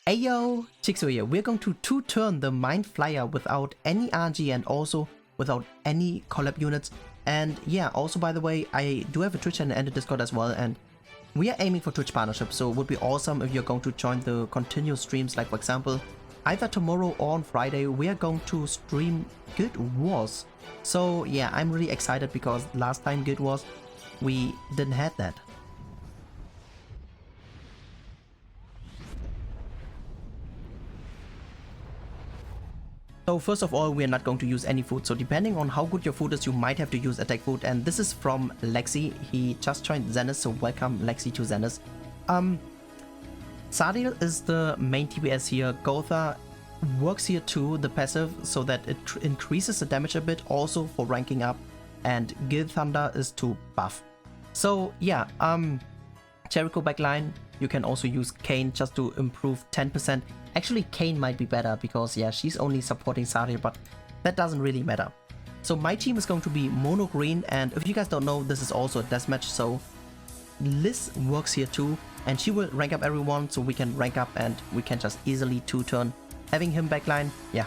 Ayo, Chiksua here. We're going to two-turn the Mind Flyer without any RNG and also without any collab units. And yeah, also by the way, I do have a Twitch channel and a Discord as well, and we are aiming for Twitch partnership, so it would be awesome if you're going to join the continuous streams. Like for example, either tomorrow or on Friday, we are going to stream Guild Wars. So yeah, I'm really excited because last time Guild Wars, we didn't have that. So first of all, we are not going to use any food. So depending on how good your food is, you might have to use attack food. And this is from Lexi. He just joined Zenith, so welcome Lexi to Zenith. Sardil is the main TPS here. Gotha works here too, the passive, so that it increases the damage a bit, also for ranking up. And Gil Thunder is to buff. So yeah, Jericho backline, you can also use Kane just to improve 10%. Actually, Kane might be better because yeah, she's only supporting Sardil, but that doesn't really matter. So my team is going to be mono green, and if you guys don't know, this is also a deathmatch, so Liz works here too, and she will rank up everyone, so we can rank up and we can just easily two-turn. Having him backline, yeah.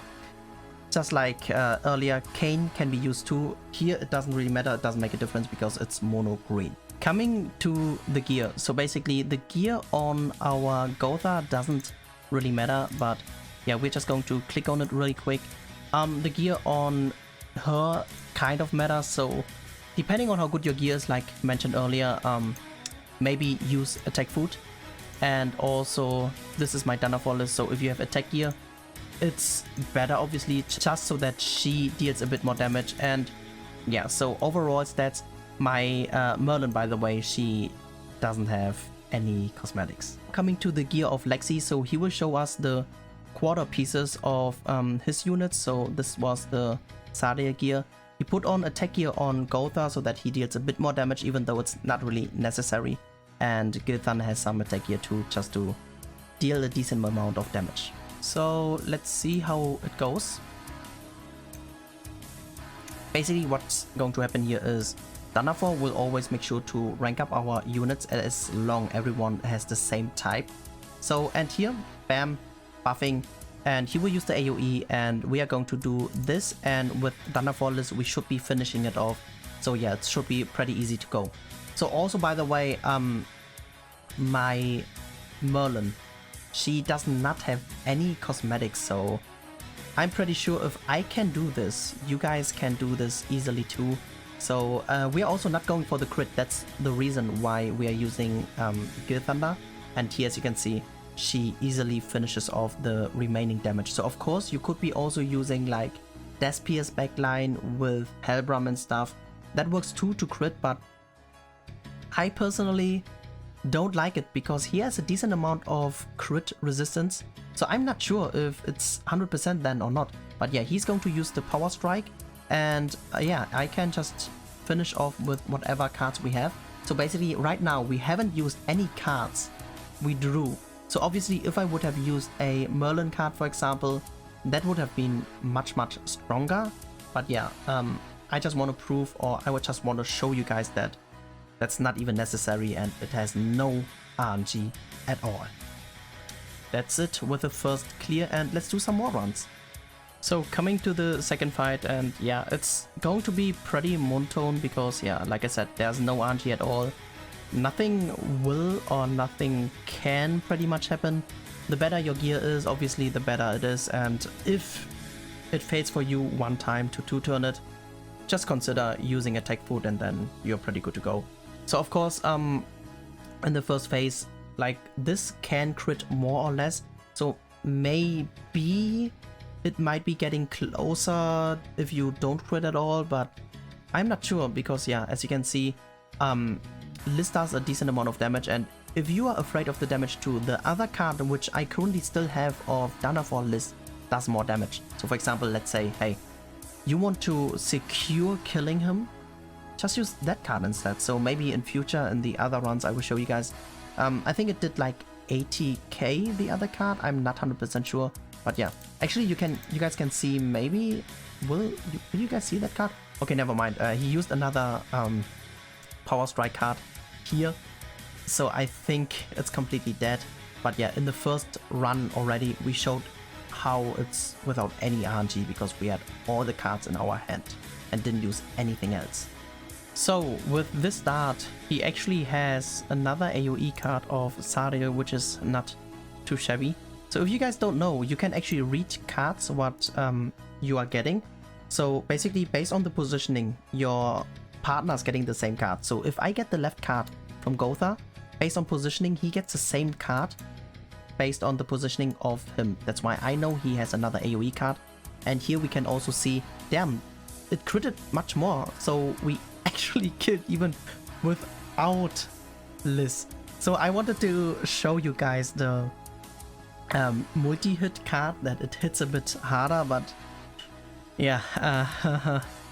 Just like earlier, Kane can be used too. Here it doesn't really matter, it doesn't make a difference because it's mono green. Coming to the gear, so basically the gear on our Gotha doesn't really matter, but yeah, we're just going to click on it really quick. The gear on her kind of matters, so depending on how good your gear is, like mentioned earlier, maybe use attack food. And also, this is my Dunnerfall list, so if you have attack gear, it's better obviously, just so that she deals a bit more damage. And yeah, so overall stats, my Merlin, by the way, she doesn't have any cosmetics. Coming to the gear of Lexi, so he will show us the quarter pieces of his units. So this was the Sardil gear. He put on attack gear on Gotha so that he deals a bit more damage, even though it's not really necessary. And Gil Thunder has some attack gear too, just to deal a decent amount of damage. So let's see how it goes. Basically what's going to happen here is Thunderfall will always make sure to rank up our units as long everyone has the same type. So, and here, bam, buffing, and he will use the AoE, and we are going to do this, and with Thunderfall list, we should be finishing it off. So yeah, it should be pretty easy to go. So also, by the way, my Merlin, she does not have any cosmetics, so I'm pretty sure if I can do this, you guys can do this easily too. So we are also not going for the crit. That's the reason why we are using Gil Thunder. And here, as you can see, she easily finishes off the remaining damage. So of course you could be also using like Death Pierce backline with Hellbram and stuff. That works too to crit, but I personally don't like it because he has a decent amount of crit resistance. So I'm not sure if it's 100% then or not. But yeah, he's going to use the Power Strike. And yeah, I can just finish off with whatever cards we have. So basically right now we haven't used any cards we drew. So obviously if I would have used a Merlin card, for example, that would have been much stronger. But yeah, I just want to prove, or I would just want to show you guys that that's not even necessary and it has no RNG at all. That's it with the first clear, and let's do some more runs. So coming to the second fight, and yeah, it's going to be pretty monotone because yeah, like I said, there's no RNG at all. Nothing will or nothing can pretty much happen. The better your gear is, obviously the better it is, and if it fails for you one time to two-turn it, just consider using attack food and then you're pretty good to go. So of course, in the first phase, like this can crit more or less, so maybe it might be getting closer if you don't crit at all, but I'm not sure because yeah, as you can see, Liz does a decent amount of damage, and if you are afraid of the damage too, the other card which I currently still have of Dunnerfall Liz does more damage. So for example, let's say, hey, you want to secure killing him, just use that card instead. So maybe in future, in the other runs, I will show you guys. I think it did like 80k, the other card, I'm not 100% sure. But yeah, actually you guys can see, maybe, will you guys see that card? Okay, never mind. He used another Power Strike card here. So I think it's completely dead. But yeah, in the first run already, we showed how it's without any RNG because we had all the cards in our hand and didn't use anything else. So with this start, he actually has another AoE card of Sariel, which is not too shabby. So if you guys don't know, you can actually read cards what you are getting. So basically based on the positioning, your partner's getting the same card. So if I get the left card from Gotha, based on positioning, he gets the same card based on the positioning of him. That's why I know he has another AoE card. And here we can also see, damn, it critted much more. So we actually killed even without Liz. So I wanted to show you guys the multi-hit card, that it hits a bit harder, but yeah,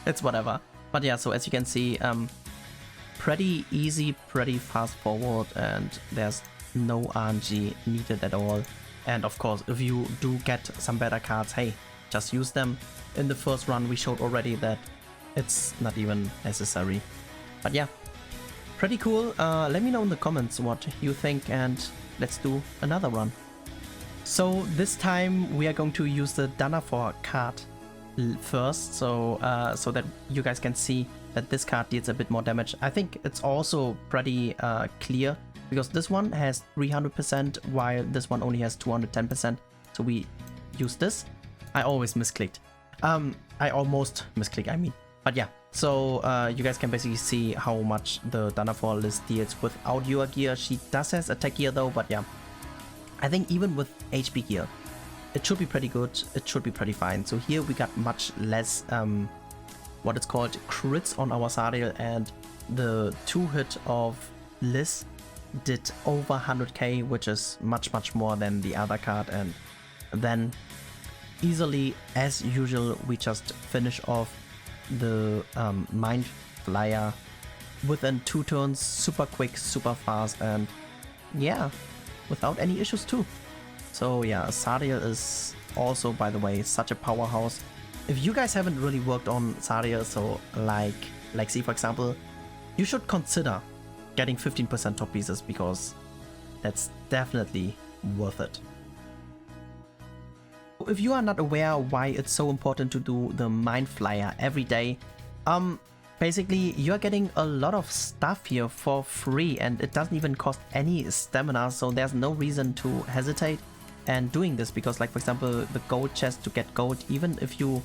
it's whatever. But yeah, so as you can see, pretty easy, pretty fast forward, and there's no RNG needed at all. And of course, if you do get some better cards, hey, just use them. In the first run we showed already that it's not even necessary. But yeah, pretty cool. Let me know in the comments what you think, and let's do another run. So this time we are going to use the Danafor card first, so that you guys can see that this card deals a bit more damage. I think it's also pretty clear because this one has 300% while this one only has 210%. So we use this. I always misclicked. I almost misclicked, I mean. But yeah, so you guys can basically see how much the Danafor list deals without your gear. She does has attack gear though, but yeah. I think even with HP gear, it should be pretty good, it should be pretty fine. So here we got much less, what it's called, crits on our Sariel, and the 2-hit of Liz did over 100k, which is much more than the other card. And then easily, as usual, we just finish off the Mind Flyer within 2 turns, super quick, super fast, and yeah, without any issues too. So yeah, Sariel is also, by the way, such a powerhouse. If you guys haven't really worked on Sariel, so like C for example, you should consider getting 15% top pieces because that's definitely worth it. If you are not aware why it's so important to do the Mind Flyer every day, basically you're getting a lot of stuff here for free and it doesn't even cost any stamina, so there's no reason to hesitate and doing this, because like for example the gold chest to get gold, even if you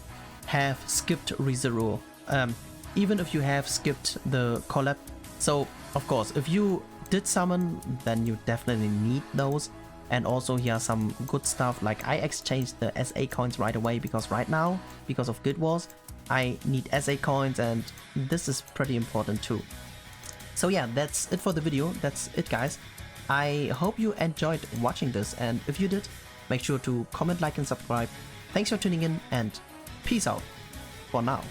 have skipped ReZero, even if you have skipped the collab. So of course if you did summon, then you definitely need those. And also here some good stuff, like I exchanged the SA coins right away because right now, because of Guild Wars, I need SA coins and this is pretty important too. So yeah, that's it for the video, that's it guys. I hope you enjoyed watching this, and if you did, make sure to comment, like and subscribe. Thanks for tuning in and peace out for now.